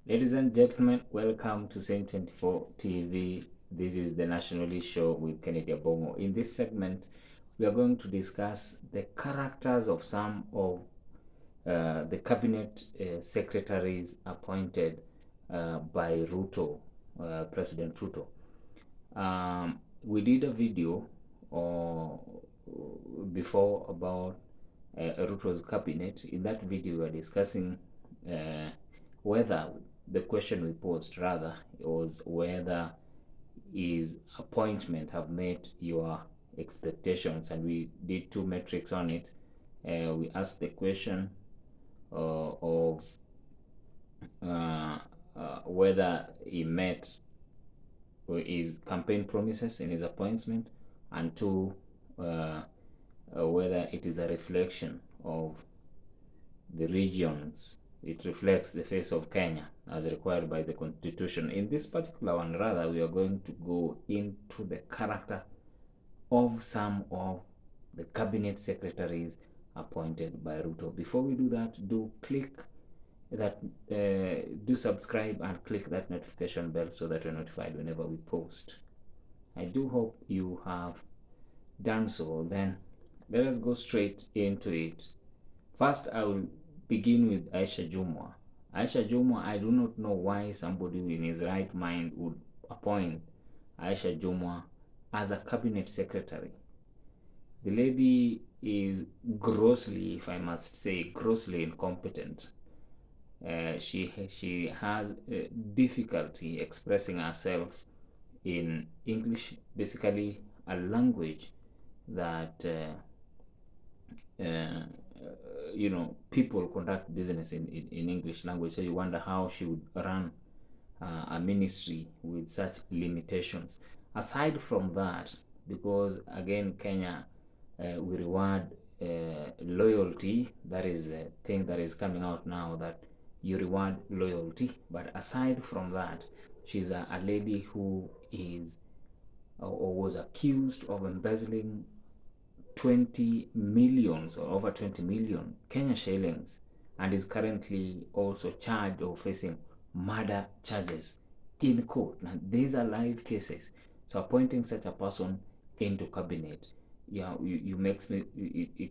Ladies and gentlemen, welcome to Same 24 TV. This is the Nationalist show with Kennedy Abongo. In this segment, we are going to discuss the characters of some of the cabinet secretaries appointed by RUTO, President RUTO. We did a video before about RUTO's cabinet. In that video, we were discussing whether the question we posed rather was whether his appointment have met your expectations, and we did two metrics on it. We asked the question of whether he met his campaign promises in his appointment, and two, whether it is a reflection of the regions. It reflects the face of Kenya as required by the Constitution. In this particular one, rather, we are going to go into the character of some of the cabinet secretaries appointed by RUTO. Before we do that, do subscribe and click that notification bell so that you're notified whenever we post. I do hope you have done so. Then let us go straight into it. First, I will begin with Aisha Jumwa. Aisha Jumwa, I do not know why somebody in his right mind would appoint Aisha Jumwa as a cabinet secretary. The lady is grossly, if I must say, grossly incompetent. She has difficulty expressing herself in English, basically a language that people conduct business in English language. So you wonder how she would run a ministry with such limitations. Aside from that, because again, Kenya, we reward loyalty. That is a thing that is coming out now, that you reward loyalty. But aside from that, she's a lady who is or was accused of embezzling 20 millions or over 20 million Kenya shillings, and is currently also charged or facing murder charges in court. Now, these are live cases. So appointing such a person into cabinet, it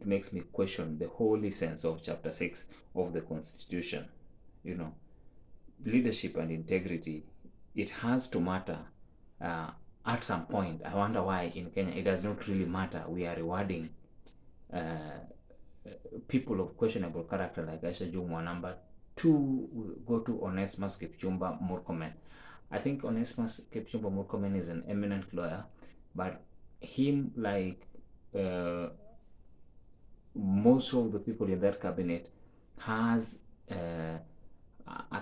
makes me question the whole essence of chapter 6 of the Constitution. Leadership and integrity, it has to matter at some point. I wonder why in Kenya it does not really matter. We are rewarding people of questionable character like Aisha Jumwa. Number two, we go to Onesmus Kipchumba Murkomen. I think Onesmus Kipchumba Murkomen is an eminent lawyer, but him, like most of the people in that cabinet, has a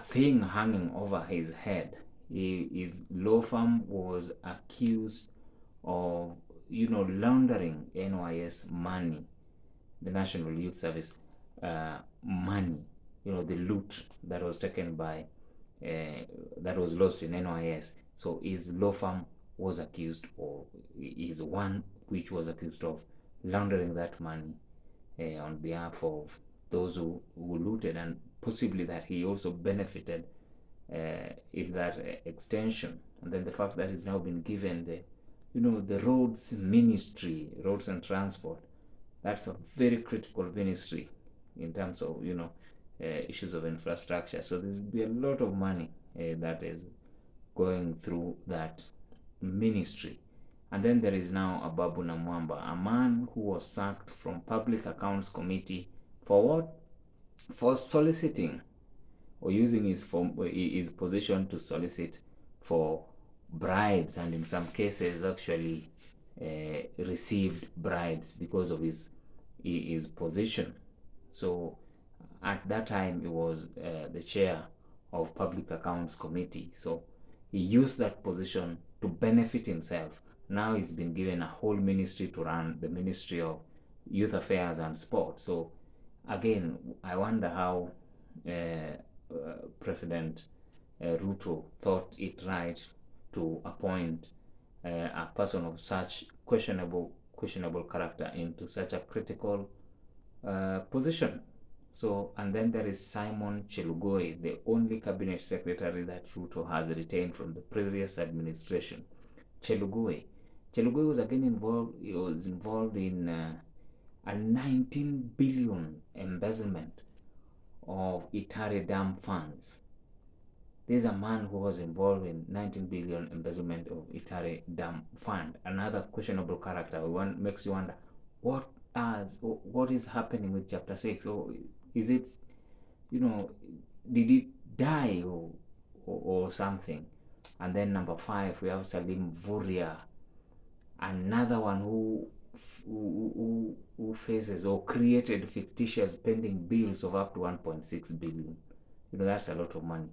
thing hanging over his head. His law firm was accused of, laundering NYS money, the National Youth Service money, the loot that was taken by, that was lost in NYS. So his law firm was accused, or is one which was accused of laundering that money on behalf of those who looted, and possibly that he also benefited in that extension. And then the fact that he's now been given the roads ministry, roads and transport, that's a very critical ministry in terms of issues of infrastructure. So there's be a lot of money that is going through that ministry. And then there is now Ababu Namwamba, a man who was sacked from Public Accounts Committee for what? For soliciting, or using his position to solicit for bribes, and in some cases actually received bribes because of his position. So at that time he was the chair of Public Accounts Committee. So he used that position to benefit himself. Now he's been given a whole ministry to run, the Ministry of Youth Affairs and Sport. So again, I wonder how President RUTO thought it right to appoint a person of such questionable character into such a critical position. So, and then there is Simon Chelugui, the only cabinet secretary that Ruto has retained from the previous administration. Chelugui. Chelugui was again involved. He was involved in a 19 billion embezzlement of Itare Dam funds. This is a man who was involved in 19 billion embezzlement of Itare Dam fund. Another questionable character. One makes you wonder what is happening with chapter 6, or is it, did it die, or something? And then number 5, we have Salim Vuria, another one who faces or created fictitious pending bills of up to 1.6 billion. That's a lot of money.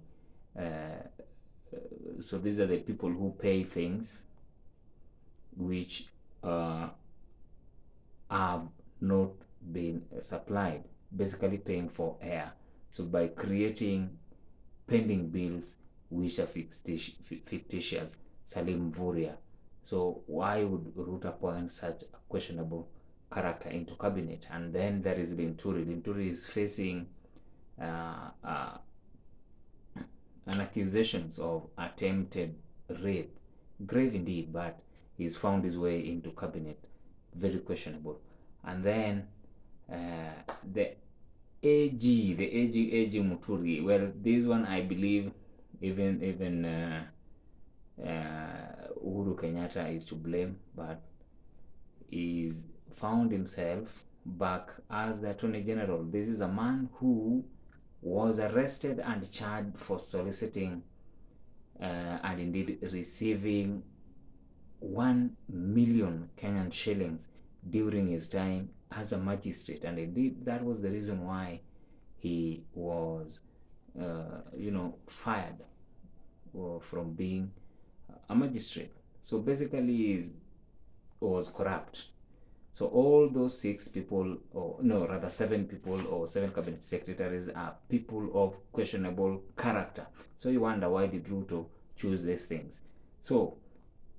So these are the people who pay things which have not been supplied, basically paying for air. So by creating pending bills which are fictitious, Salim Vuria. So why would Ruto appoint such a questionable character into cabinet? And then there is Linturi. Linturi is facing an accusations of attempted rape. Grave indeed, but he's found his way into cabinet. Very questionable. And then the AG Muturi. Well, this one I believe even Uhuru Kenyatta is to blame, but he's found himself back as the Attorney General. This is a man who was arrested and charged for soliciting and indeed receiving 1 million Kenyan shillings during his time as a magistrate, and indeed that was the reason why he was fired from being a magistrate. So basically he was corrupt. So all those 6 people, or no, rather 7 people or 7 cabinet secretaries are people of questionable character. So you wonder, why did Ruto choose these things? So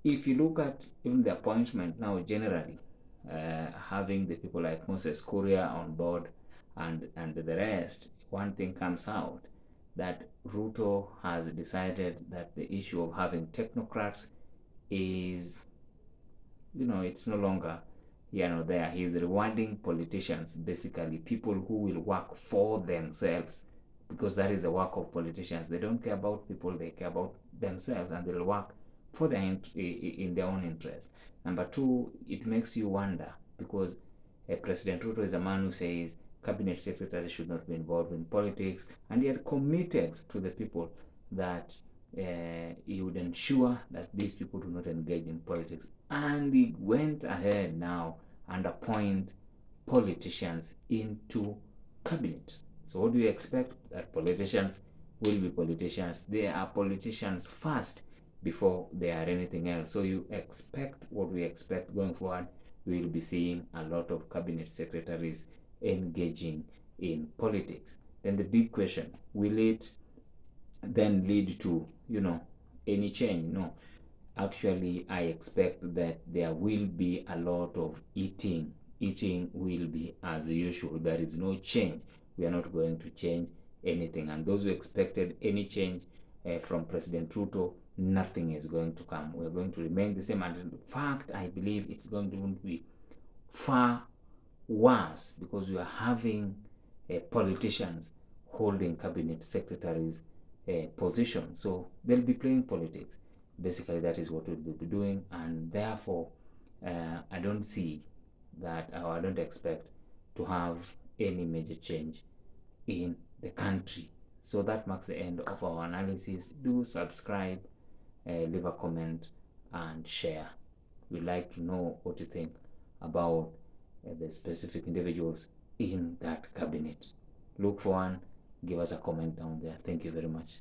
if you look at even the appointment now, generally, having the people like Moses Kuria on board and the rest, one thing comes out, that Ruto has decided that the issue of having technocrats is, it's no longer there. He's rewarding politicians, basically people who will work for themselves, because that is the work of politicians. They don't care about people, they care about themselves, and they'll work for in their own interest. Number 2, it makes you wonder, because President Ruto is a man who says cabinet secretary should not be involved in politics, and he had committed to the people that he would ensure that these people do not engage in politics. And he went ahead now and appoint politicians into cabinet. So what do you expect? That politicians will be politicians. They are politicians first before they are anything else. So you expect what we expect going forward. We will be seeing a lot of cabinet secretaries engaging in politics. Then the big question, will it then lead to any change? No, actually I expect that there will be a lot of eating will be as usual. There is no change. We are not going to change anything, and those who expected any change from President Ruto, nothing is going to come. We're going to remain the same, and in fact I believe it's going to be far worse, because we are having politicians holding cabinet secretaries position. So they'll be playing politics. Basically, that is what we'll be doing, and therefore, I don't see that, or I don't expect to have any major change in the country. So that marks the end of our analysis. Do subscribe, leave a comment, and share. We'd like to know what you think about the specific individuals in that cabinet. Look for one, give us a comment down there. Thank you very much.